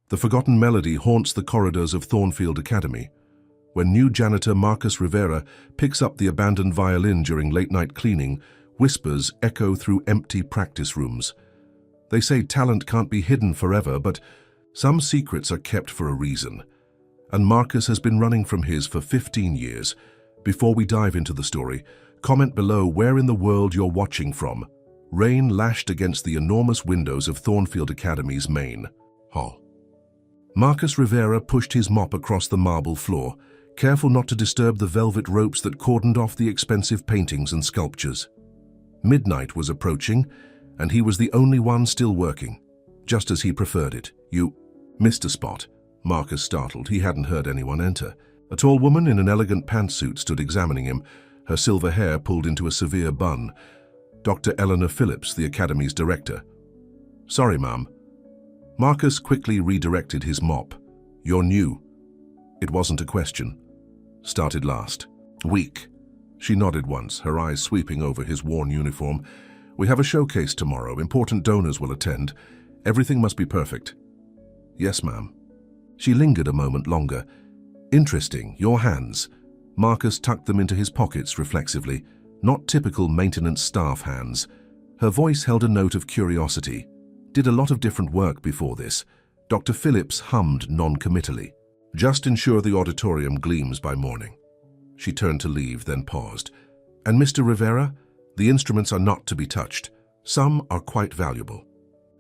The forgotten melody haunts the corridors of Thornfield Academy. When new janitor Marcus Rivera picks up the abandoned violin during late-night cleaning, whispers echo through empty practice rooms. They say talent can't be hidden forever, but some secrets are kept for a reason. And Marcus has been running from his for 15 years. Before we dive into the story, comment below where in the world you're watching from. Rain lashed against the enormous windows of Thornfield Academy's main hall. Marcus Rivera pushed his mop across the marble floor, careful not to disturb the velvet ropes that cordoned off the expensive paintings and sculptures. Midnight was approaching, and he was the only one still working, just as he preferred it. "You missed a spot," Marcus startled. He hadn't heard anyone enter. A tall woman in an elegant pantsuit stood examining him, her silver hair pulled into a severe bun. Dr. Eleanor Phillips, the Academy's director. "Sorry, ma'am." Marcus quickly redirected his mop. "You're new." It wasn't a question. "Started last week." She nodded once, her eyes sweeping over his worn uniform. "We have a showcase tomorrow. Important donors will attend. Everything must be perfect." "Yes, ma'am." She lingered a moment longer. "Interesting. Your hands." Marcus tucked them into his pockets reflexively. Not typical maintenance staff hands. Her voice held a note of curiosity. "Did a lot of different work before this." Dr. Phillips hummed non-committally. "Just ensure the auditorium gleams by morning." She turned to leave, then paused. "And Mr. Rivera? The instruments are not to be touched. Some are quite valuable."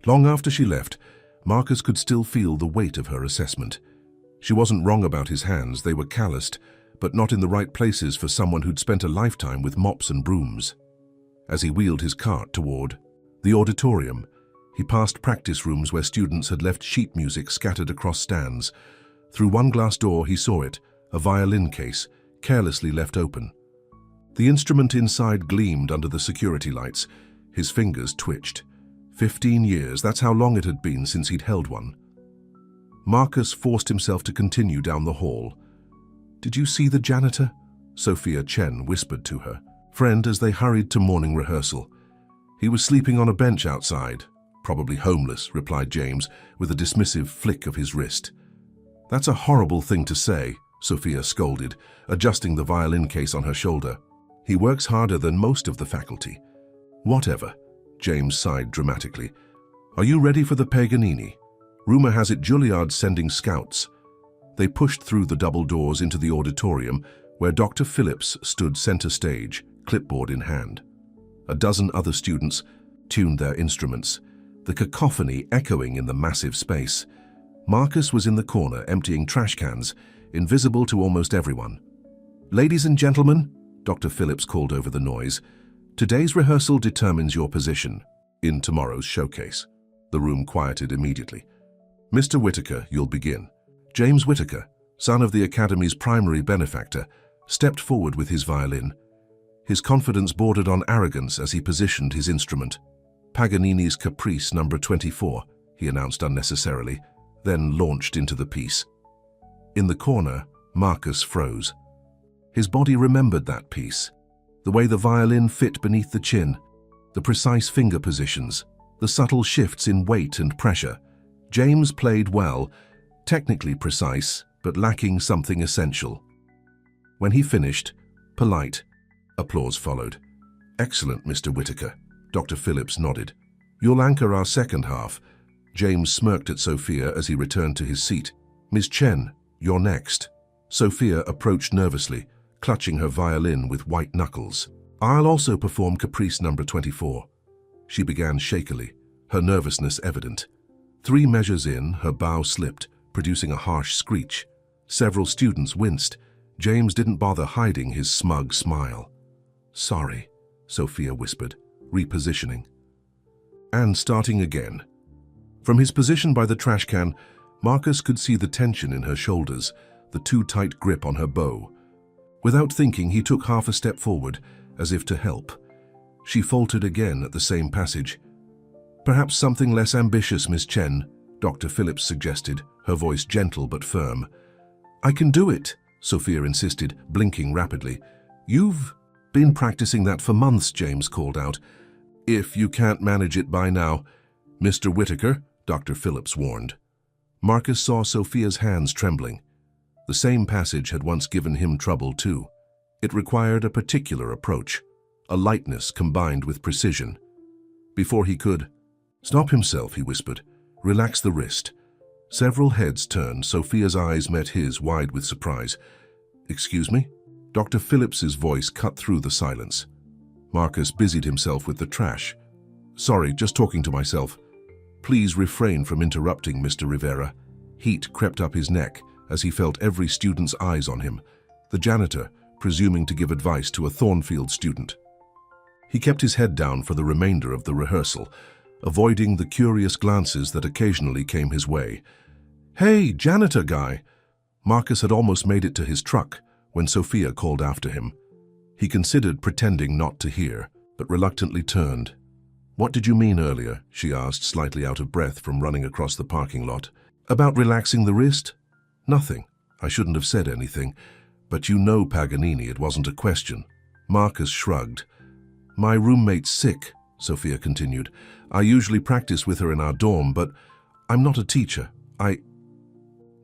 Long after she left, Marcus could still feel the weight of her assessment. She wasn't wrong about his hands. They were calloused, but not in the right places for someone who'd spent a lifetime with mops and brooms. As he wheeled his cart toward the auditorium, he passed practice rooms where students had left sheet music scattered across stands. Through one glass door he saw it, a violin case, carelessly left open. The instrument inside gleamed under the security lights. His fingers twitched. 15 years, that's how long it had been since he'd held one. Marcus forced himself to continue down the hall. "Did you see the janitor?" Sophia Chen whispered to her friend as they hurried to morning rehearsal. "He was sleeping on a bench outside. Probably homeless," replied James, with a dismissive flick of his wrist. "That's a horrible thing to say," Sophia scolded, adjusting the violin case on her shoulder. "He works harder than most of the faculty." "Whatever," James sighed dramatically. "Are you ready for the Paganini? Rumor has it Juilliard's sending scouts." They pushed through the double doors into the auditorium, where Dr. Phillips stood center stage, clipboard in hand. A dozen other students tuned their instruments, the cacophony echoing in the massive space. Marcus was in the corner, emptying trash cans, invisible to almost everyone. "Ladies and gentlemen," Dr. Phillips called over the noise, "today's rehearsal determines your position in tomorrow's showcase." The room quieted immediately. "Mr. Whitaker, you'll begin." James Whitaker, son of the Academy's primary benefactor, stepped forward with his violin. His confidence bordered on arrogance as he positioned his instrument. "Paganini's Caprice No. 24, he announced unnecessarily, then launched into the piece. In the corner, Marcus froze. His body remembered that piece. The way the violin fit beneath the chin, the precise finger positions, the subtle shifts in weight and pressure. James played well, technically precise, but lacking something essential. When he finished, polite applause followed. "Excellent, Mr. Whitaker." Dr. Phillips nodded. "You'll anchor our second half." James smirked at Sophia as he returned to his seat. "Ms. Chen, you're next." Sophia approached nervously, clutching her violin with white knuckles. "I'll also perform Caprice No. 24. She began shakily, her nervousness evident. 3 measures in, her bow slipped, producing a harsh screech. Several students winced. James didn't bother hiding his smug smile. "Sorry," Sophia whispered, repositioning. And starting again. From his position by the trash can, Marcus could see the tension in her shoulders, the too tight grip on her bow. Without thinking, he took half a step forward, as if to help. She faltered again at the same passage. "Perhaps something less ambitious, Miss Chen," Dr. Phillips suggested, her voice gentle but firm. "I can do it," Sophia insisted, blinking rapidly. "You've been practicing that for months," James called out. "If you can't manage it by now." "Mr. Whitaker," Dr. Phillips warned. Marcus saw Sophia's hands trembling. The same passage had once given him trouble too. It required a particular approach, a lightness combined with precision. Before he could stop himself, he whispered, "Relax the wrist." Several heads turned. Sophia's eyes met his, wide with surprise. "Excuse me?" Dr. Phillips's voice cut through the silence. Marcus busied himself with the trash. "Sorry, just talking to myself. Please refrain from interrupting, Mr. Rivera." Heat crept up his neck as he felt every student's eyes on him, the janitor presuming to give advice to a Thornfield student. He kept his head down for the remainder of the rehearsal, avoiding the curious glances that occasionally came his way. "Hey, janitor guy!" Marcus had almost made it to his truck when Sophia called after him. He considered pretending not to hear, but reluctantly turned. "What did you mean earlier?" she asked, slightly out of breath from running across the parking lot. "About relaxing the wrist?" "Nothing. I shouldn't have said anything. But you know Paganini, it wasn't a question." Marcus shrugged. "My roommate's sick," Sophia continued. "I usually practice with her in our dorm, but I'm not a teacher. I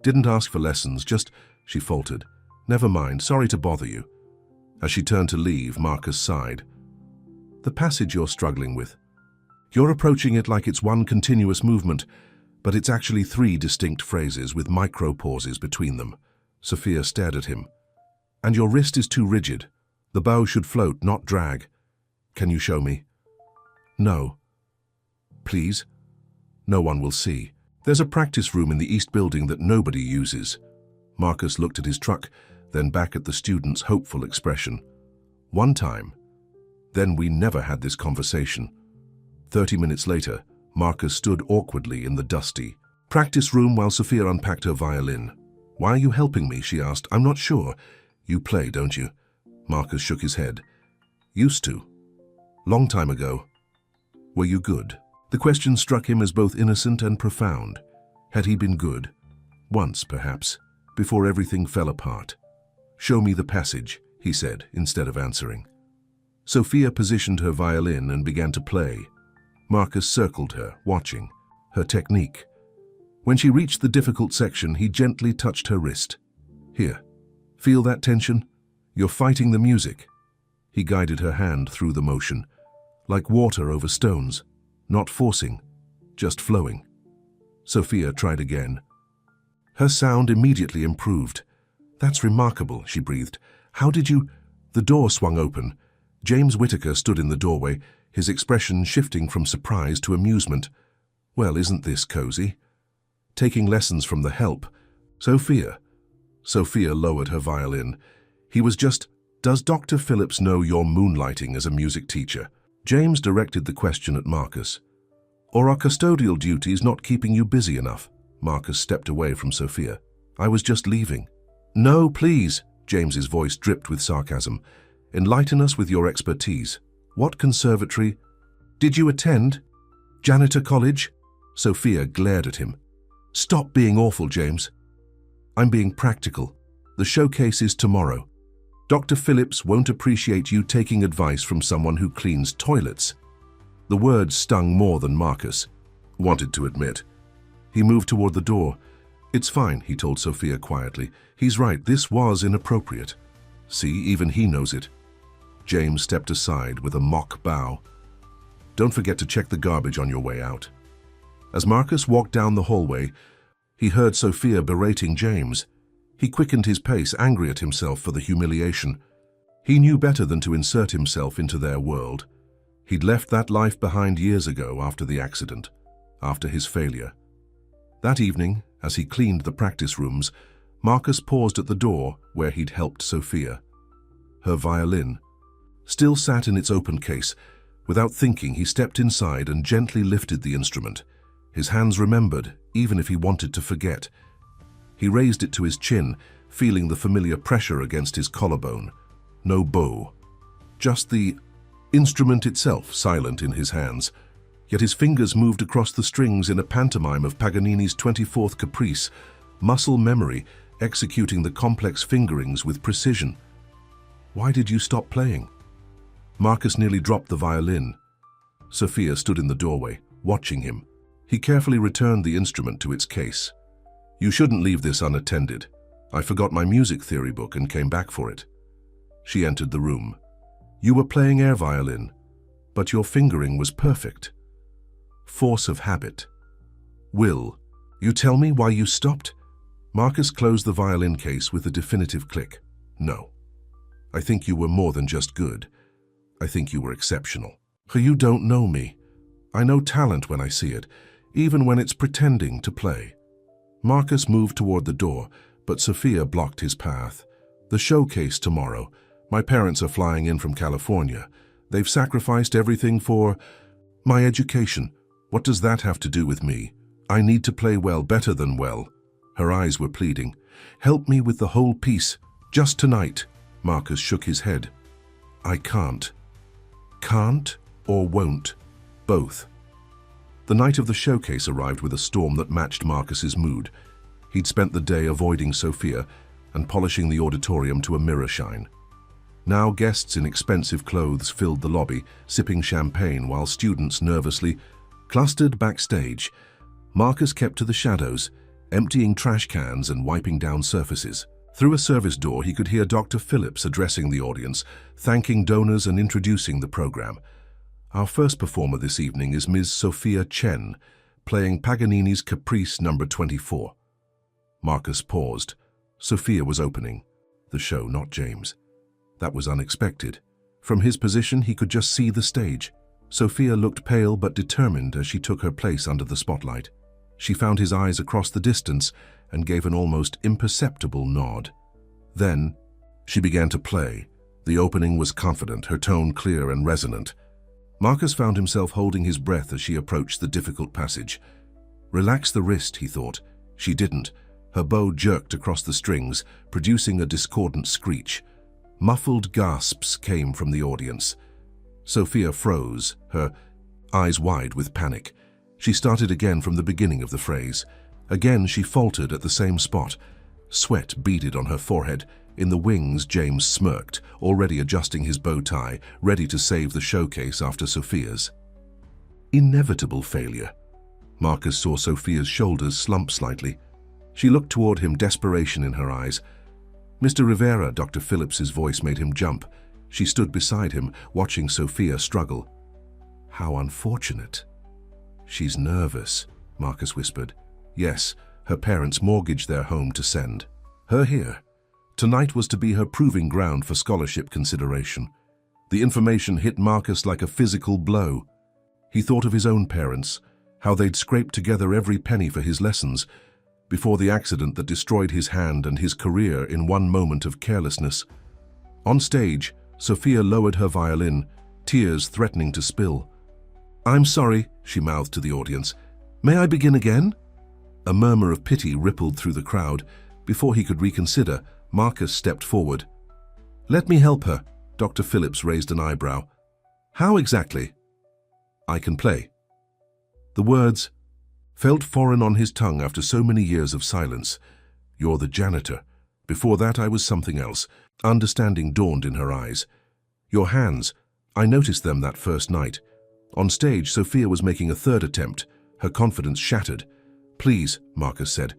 didn't ask for lessons, just..." She faltered. "Never mind, sorry to bother you." As she turned to leave, Marcus sighed. "The passage you're struggling with. You're approaching it like it's one continuous movement, but it's actually 3 distinct phrases with micro-pauses between them." Sophia stared at him. "And your wrist is too rigid. The bow should float, not drag. Can you show me?" "No." "Please?" "No one will see. There's a practice room in the east building that nobody uses." Marcus looked at his truck, then back at the student's hopeful expression. "One time. Then we never had this conversation." 30 minutes later, Marcus stood awkwardly in the dusty practice room while Sophia unpacked her violin. "Why are you helping me?" she asked. "I'm not sure." "You play, don't you?" Marcus shook his head. "Used to. Long time ago." "Were you good?" The question struck him as both innocent and profound. Had he been good? Once, perhaps, before everything fell apart. "Show me the passage," he said, instead of answering. Sophia positioned her violin and began to play. Marcus circled her, watching her technique. When she reached the difficult section, he gently touched her wrist. "Here, feel that tension? You're fighting the music." He guided her hand through the motion, like water over stones, not forcing, just flowing. Sophia tried again. Her sound immediately improved. "That's remarkable," she breathed. "How did you—" The door swung open. James Whittaker stood in the doorway, his expression shifting from surprise to amusement. "Well, isn't this cozy? Taking lessons from the help. Sophia." Sophia lowered her violin. "He was just, does Dr. Phillips know you're moonlighting as a music teacher?" James directed the question at Marcus. "Or are custodial duties not keeping you busy enough?" Marcus stepped away from Sophia. "I was just leaving." "No, please," James's voice dripped with sarcasm. "Enlighten us with your expertise. What conservatory did you attend? Janitor college?" Sophia glared at him. "Stop being awful, James. I'm being practical. The showcase is tomorrow. Dr. Phillips won't appreciate you taking advice from someone who cleans toilets." The words stung more than Marcus wanted to admit. He moved toward the door. "It's fine," he told Sophia quietly. "He's right, this was inappropriate. See, even he knows it." James stepped aside with a mock bow. "Don't forget to check the garbage on your way out." As Marcus walked down the hallway, he heard Sophia berating James. He quickened his pace, angry at himself for the humiliation. He knew better than to insert himself into their world. He'd left that life behind years ago after the accident, after his failure. That evening, as he cleaned the practice rooms, Marcus paused at the door where he'd helped Sophia. Her violin still sat in its open case. Without thinking, he stepped inside and gently lifted the instrument. His hands remembered, even if he wanted to forget. He raised it to his chin, feeling the familiar pressure against his collarbone. No bow. Just the instrument itself, silent in his hands. Yet his fingers moved across the strings in a pantomime of Paganini's 24th Caprice, muscle memory, executing the complex fingerings with precision. "Why did you stop playing?" Marcus nearly dropped the violin. Sophia stood in the doorway, watching him. He carefully returned the instrument to its case. You shouldn't leave this unattended. I forgot my music theory book and came back for it. She entered the room. You were playing air violin, but your fingering was perfect. Force of habit. Will, you tell me why you stopped? Marcus closed the violin case with a definitive click. No. I think you were more than just good. I think you were exceptional. You don't know me. I know talent when I see it, even when it's pretending to play. Marcus moved toward the door, but Sophia blocked his path. The showcase tomorrow. My parents are flying in from California. They've sacrificed everything for my education. What does that have to do with me? I need to play well, better than well. Her eyes were pleading. Help me with the whole piece, just tonight. Marcus shook his head. I can't. Can't or won't? Both. The night of the showcase arrived with a storm that matched Marcus's mood. He'd spent the day avoiding Sophia and polishing the auditorium to a mirror shine. Now guests in expensive clothes filled the lobby, sipping champagne while students nervously clustered backstage. Marcus kept to the shadows, emptying trash cans and wiping down surfaces. Through a service door, he could hear Dr. Phillips addressing the audience, thanking donors and introducing the program. Our first performer this evening is Ms. Sophia Chen, playing Paganini's Caprice No. 24. Marcus paused. Sophia was opening the show, not James. That was unexpected. From his position, he could just see the stage. Sophia looked pale but determined as she took her place under the spotlight. She found his eyes across the distance and gave an almost imperceptible nod. Then, she began to play. The opening was confident, her tone clear and resonant. Marcus found himself holding his breath as she approached the difficult passage. Relax the wrist, he thought. She didn't. Her bow jerked across the strings, producing a discordant screech. Muffled gasps came from the audience. Sophia froze, her eyes wide with panic. She started again from the beginning of the phrase. Again she faltered at the same spot. Sweat beaded on her forehead. In the wings, James smirked, already adjusting his bow tie, ready to save the showcase after Sophia's inevitable failure. Marcus saw Sophia's shoulders slump slightly. She looked toward him, desperation in her eyes. Mr. Rivera, Dr. Phillips's voice made him jump. She stood beside him, watching Sophia struggle. How unfortunate. She's nervous, Marcus whispered. Yes, her parents mortgaged their home to send her here. Tonight was to be her proving ground for scholarship consideration. The information hit Marcus like a physical blow. He thought of his own parents, how they'd scraped together every penny for his lessons, before the accident that destroyed his hand and his career in one moment of carelessness. On stage, Sophia lowered her violin, tears threatening to spill. I'm sorry, she mouthed to the audience. May I begin again? A murmur of pity rippled through the crowd. Before he could reconsider, Marcus stepped forward. Let me help her. Dr. Phillips raised an eyebrow. How exactly? I can play. The words felt foreign on his tongue after so many years of silence. You're the janitor. Before that, I was something else. Understanding dawned in her eyes. Your hands. I noticed them that first night. On stage, Sophia was making a third attempt. Her confidence shattered. Please, Marcus said.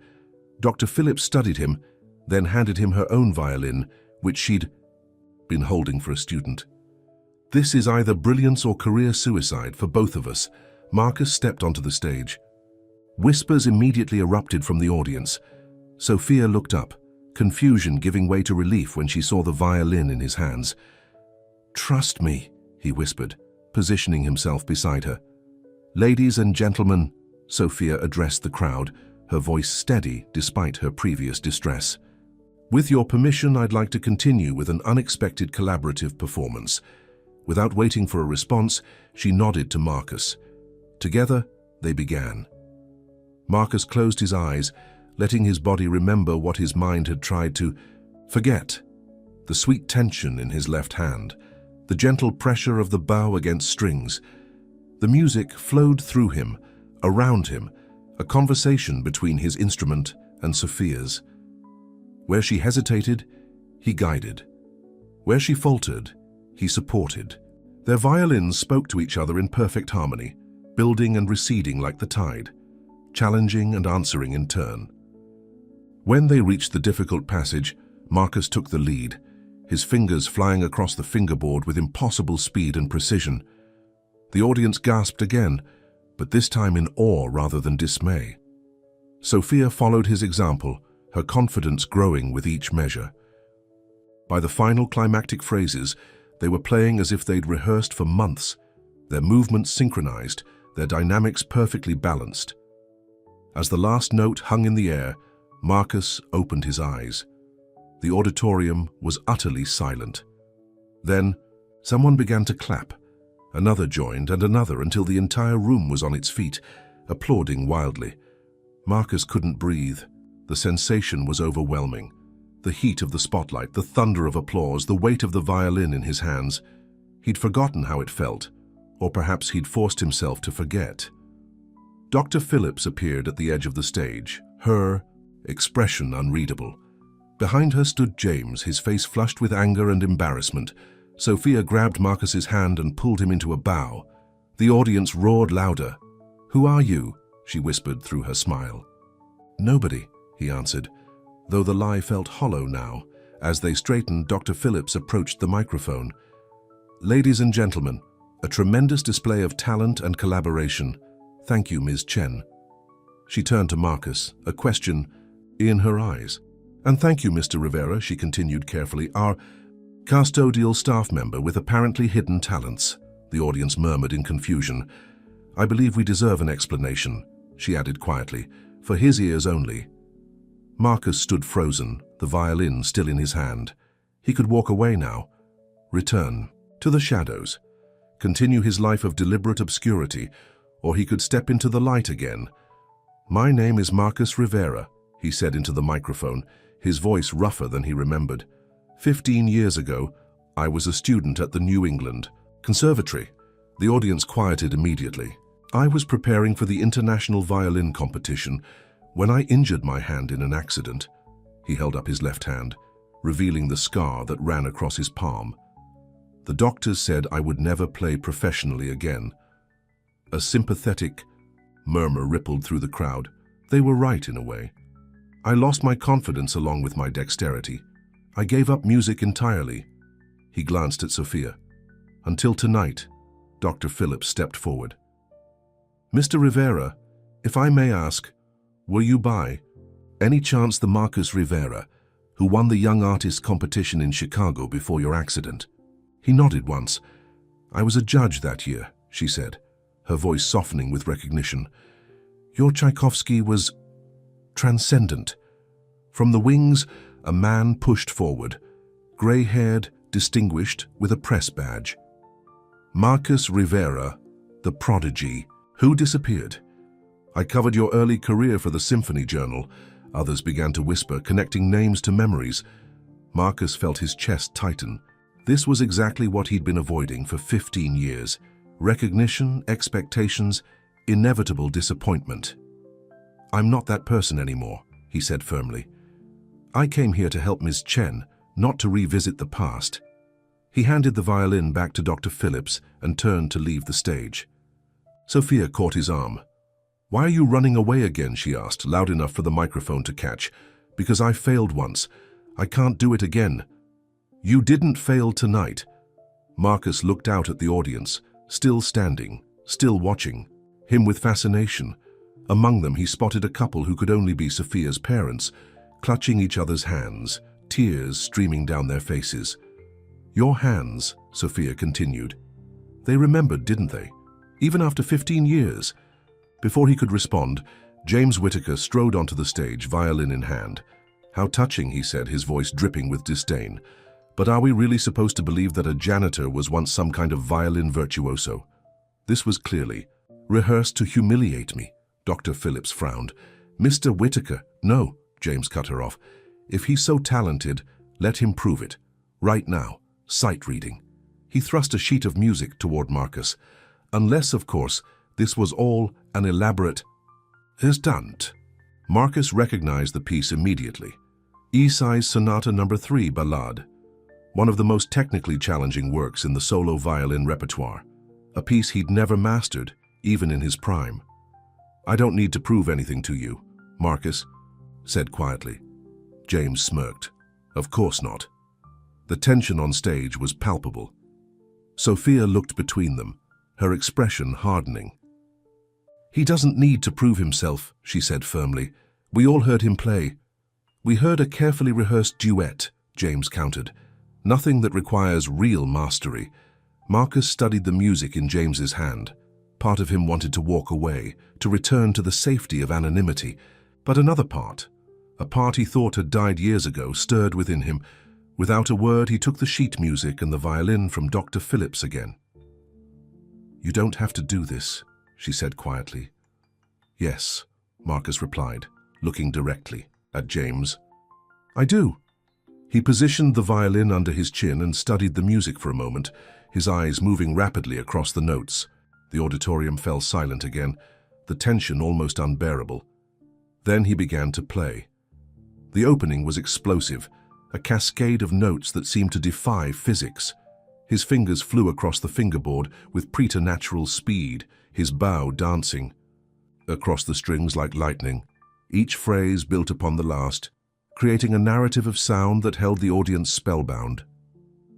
Dr. Phillips studied him, then handed him her own violin, which she'd been holding for a student. This is either brilliance or career suicide for both of us. Marcus stepped onto the stage. Whispers immediately erupted from the audience. Sophia looked up, confusion giving way to relief when she saw the violin in his hands. Trust me, he whispered, positioning himself beside her. Ladies and gentlemen, Sophia addressed the crowd, her voice steady despite her previous distress. With your permission, I'd like to continue with an unexpected collaborative performance. Without waiting for a response, she nodded to Marcus. Together, they began. Marcus closed his eyes, letting his body remember what his mind had tried to forget. The sweet tension in his left hand, the gentle pressure of the bow against strings. The music flowed through him, around him, a conversation between his instrument and Sophia's. Where she hesitated, he guided. Where she faltered, he supported. Their violins spoke to each other in perfect harmony, building and receding like the tide, challenging and answering in turn. When they reached the difficult passage, Marcus took the lead, his fingers flying across the fingerboard with impossible speed and precision. The audience gasped again, but this time in awe rather than dismay. Sophia followed his example, her confidence growing with each measure. By the final climactic phrases, they were playing as if they'd rehearsed for months, their movements synchronized, their dynamics perfectly balanced. As the last note hung in the air, Marcus opened his eyes. The auditorium was utterly silent. Then, someone began to clap. Another joined and another until the entire room was on its feet, applauding wildly. Marcus couldn't breathe. The sensation was overwhelming. The heat of the spotlight, the thunder of applause, the weight of the violin in his hands. He'd forgotten how it felt, or perhaps he'd forced himself to forget. Dr. Phillips appeared at the edge of the stage, her expression unreadable. Behind her stood James, his face flushed with anger and embarrassment. Sophia grabbed Marcus's hand and pulled him into a bow. The audience roared louder. "Who are you?" she whispered through her smile. "Nobody," he answered, though the lie felt hollow now. As they straightened, Dr. Phillips approached the microphone. "Ladies and gentlemen, a tremendous display of talent and collaboration. Thank you, Ms. Chen." She turned to Marcus, a question in her eyes. "And thank you, Mr. Rivera," she continued carefully, "our custodial staff member with apparently hidden talents." The audience murmured in confusion. "I believe we deserve an explanation," she added quietly, "for his ears only." Marcus stood frozen, the violin still in his hand. He could walk away now, return to the shadows, continue his life of deliberate obscurity, or he could step into the light again. "My name is Marcus Rivera," he said into the microphone, his voice rougher than he remembered. 15 years ago, I was a student at the New England Conservatory." The audience quieted immediately. "I was preparing for the international violin competition when I injured my hand in an accident." He held up his left hand, revealing the scar that ran across his palm. "The doctors said I would never play professionally again." A sympathetic murmur rippled through the crowd. They were right in a way. "I lost my confidence along with my dexterity. I gave up music entirely." He glanced at Sophia. "Until tonight." Dr. Phillips stepped forward. "Mr. Rivera, if I may ask, were you by any chance the Marcus Rivera who won the Young Artist competition in Chicago before your accident?" He nodded once. "I was a judge that year," she said, her voice softening with recognition. "Your Tchaikovsky was transcendent. From the wings, a man pushed forward, gray-haired, distinguished, with a press badge. Marcus Rivera, the prodigy, who disappeared. I covered your early career for the Symphony Journal." Others began to whisper, connecting names to memories. Marcus felt his chest tighten. This was exactly what he'd been avoiding for 15 years. Recognition, expectations, inevitable disappointment. "I'm not that person anymore," he said firmly. "I came here to help Ms. Chen, not to revisit the past." He handed the violin back to Dr. Phillips and turned to leave the stage. Sophia caught his arm. "Why are you running away again?" she asked, loud enough for the microphone to catch. "Because I failed once. I can't do it again." "You didn't fail tonight." Marcus looked out at the audience, still standing, still watching, him with fascination. Among them he spotted a couple who could only be Sophia's parents, clutching each other's hands, tears streaming down their faces. "Your hands," Sophia continued. "They remembered, didn't they? Even after 15 years. Before he could respond, James Whittaker strode onto the stage, violin in hand. "How touching," he said, his voice dripping with disdain. "But are we really supposed to believe that a janitor was once some kind of violin virtuoso?" This was clearly rehearsed to humiliate me. Dr. Phillips frowned. "Mr. Whittaker." "No," James cut her off. "If he's so talented, let him prove it. Right now, sight reading." He thrust a sheet of music toward Marcus. "Unless, of course, this was all an elaborate stunt." Marcus recognized the piece immediately. Isai's Sonata No. 3 Ballade, one of the most technically challenging works in the solo violin repertoire, a piece he'd never mastered, even in his prime. "I don't need to prove anything to you," Marcus said quietly. James smirked. Of course not. The tension on stage was palpable. Sophia looked between them, her expression hardening. He doesn't need to prove himself, she said firmly. We all heard him play. We heard a carefully rehearsed duet, James countered. Nothing that requires real mastery. Marcus studied the music in James's hand. Part of him wanted to walk away, to return to the safety of anonymity. But another part, a part he thought had died years ago, stirred within him. Without a word, he took the sheet music and the violin from Dr. Phillips again. You don't have to do this, she said quietly. Yes, Marcus replied, looking directly at James. I do. He positioned the violin under his chin and studied the music for a moment, his eyes moving rapidly across the notes. The auditorium fell silent again, the tension almost unbearable. Then he began to play. The opening was explosive, a cascade of notes that seemed to defy physics. His fingers flew across the fingerboard with preternatural speed, his bow dancing across the strings like lightning, each phrase built upon the last, creating a narrative of sound that held the audience spellbound.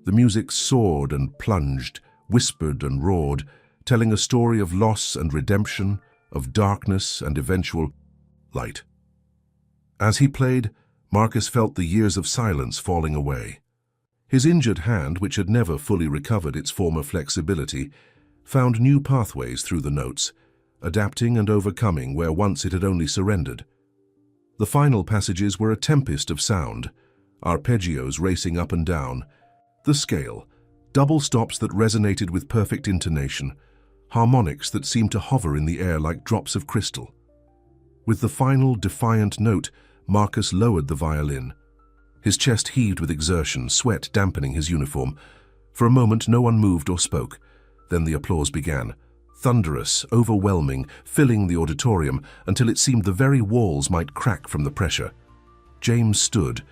The music soared and plunged, whispered and roared, telling a story of loss and redemption, of darkness and eventual light. As he played, Marcus felt the years of silence falling away. His injured hand, which had never fully recovered its former flexibility, found new pathways through the notes, adapting and overcoming where once it had only surrendered. The final passages were a tempest of sound, arpeggios racing up and down, the scale, double stops that resonated with perfect intonation, harmonics that seemed to hover in the air like drops of crystal. With the final defiant note, Marcus lowered the violin. His chest heaved with exertion, sweat dampening his uniform. For a moment, no one moved or spoke. Then the applause began, thunderous, overwhelming, filling the auditorium until it seemed the very walls might crack from the pressure. James stood,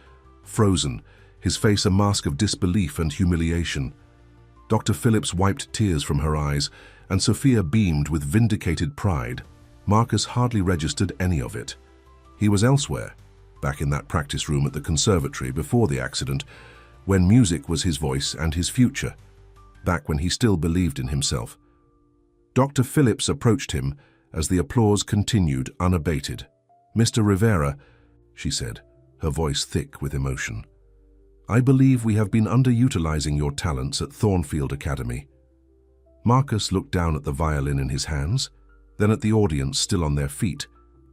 frozen, his face a mask of disbelief and humiliation. Dr. Phillips wiped tears from her eyes, and Sophia beamed with vindicated pride. Marcus hardly registered any of it. He was elsewhere, back in that practice room at the conservatory before the accident, when music was his voice and his future, back when he still believed in himself. Dr. Phillips approached him as the applause continued unabated. "Mr. Rivera," she said, her voice thick with emotion, "I believe we have been underutilizing your talents at Thornfield Academy." Marcus looked down at the violin in his hands, then at the audience still on their feet,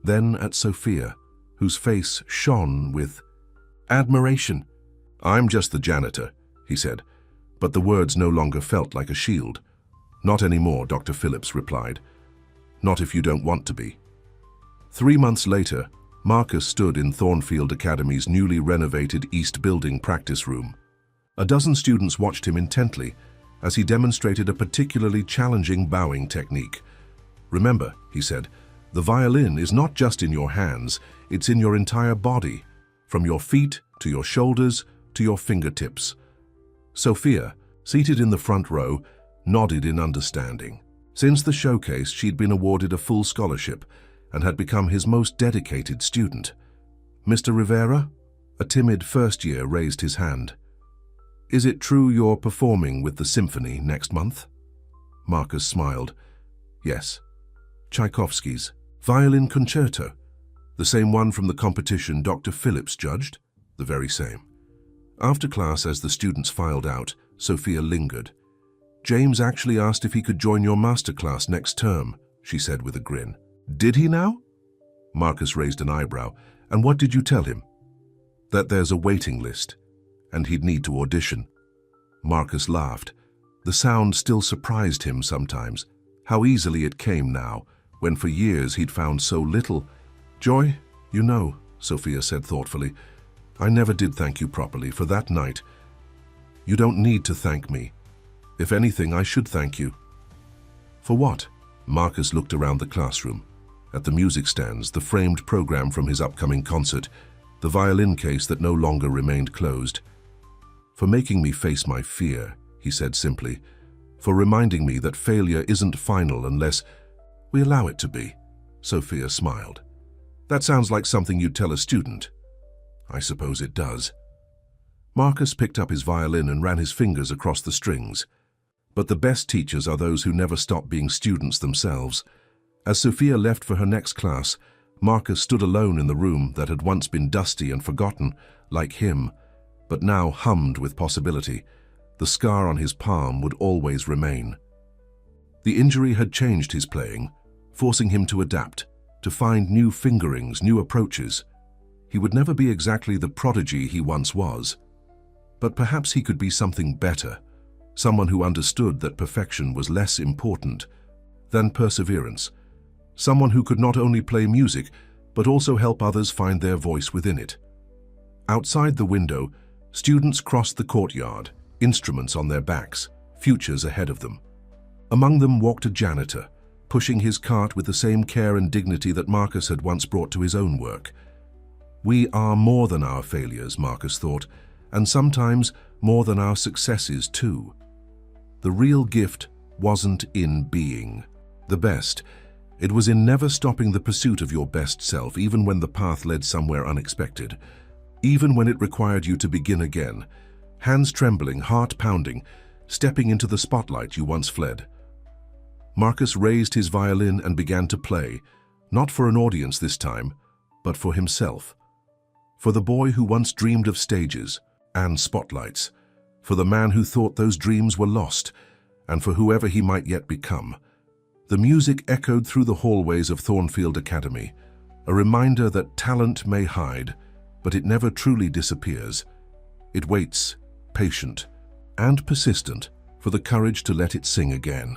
then at Sophia, whose face shone with admiration. "I'm just the janitor," he said, but the words no longer felt like a shield. "Not anymore," Dr. Phillips replied. "Not if you don't want to be." 3 months later, Marcus stood in Thornfield Academy's newly renovated East Building practice room. A dozen students watched him intently as he demonstrated a particularly challenging bowing technique. "Remember," he said, "the violin is not just in your hands, it's in your entire body, from your feet to your shoulders to your fingertips." Sophia, seated in the front row, nodded in understanding. Since the showcase, she'd been awarded a full scholarship and had become his most dedicated student. "Mr. Rivera?" A timid first-year raised his hand. "Is it true you're performing with the symphony next month?" Marcus smiled. "Yes." "Tchaikovsky's Violin Concerto? The same one from the competition Dr. Phillips judged?" "The very same." After class, as the students filed out, Sophia lingered. "James actually asked if he could join your master class next term," she said with a grin. "Did he now?" Marcus raised an eyebrow. "And what did you tell him?" "That there's a waiting list, and he'd need to audition." Marcus laughed. The sound still surprised him sometimes, how easily it came now, when for years he'd found so little. "Joy, you know," Sophia said thoughtfully, "I never did thank you properly for that night." "You don't need to thank me. If anything, I should thank you." "For what?" Marcus looked around the classroom, at the music stands, the framed program from his upcoming concert, the violin case that no longer remained closed. "For making me face my fear," he said simply, "for reminding me that failure isn't final unless we allow it to be." Sophia smiled. "That sounds like something you'd tell a student." I suppose it does. Marcus picked up his violin and ran his fingers across the strings. But the best teachers are those who never stop being students themselves. As Sophia left for her next class, Marcus stood alone in the room that had once been dusty and forgotten, like him, but now hummed with possibility. The scar on his palm would always remain. The injury had changed his playing, forcing him to adapt, to find new fingerings, new approaches. He would never be exactly the prodigy he once was, but perhaps he could be something better, someone who understood that perfection was less important than perseverance, someone who could not only play music, but also help others find their voice within it. Outside the window, students crossed the courtyard, instruments on their backs, futures ahead of them. Among them walked a janitor, pushing his cart with the same care and dignity that Marcus had once brought to his own work. We are more than our failures, Marcus thought, and sometimes more than our successes too. The real gift wasn't in being the best. It was in never stopping the pursuit of your best self, even when the path led somewhere unexpected, even when it required you to begin again, hands trembling, heart pounding, stepping into the spotlight you once fled. Marcus raised his violin and began to play, not for an audience this time, but for himself. For the boy who once dreamed of stages and spotlights, for the man who thought those dreams were lost, and for whoever he might yet become. The music echoed through the hallways of Thornfield Academy, a reminder that talent may hide, but it never truly disappears. It waits, patient and persistent, for the courage to let it sing again.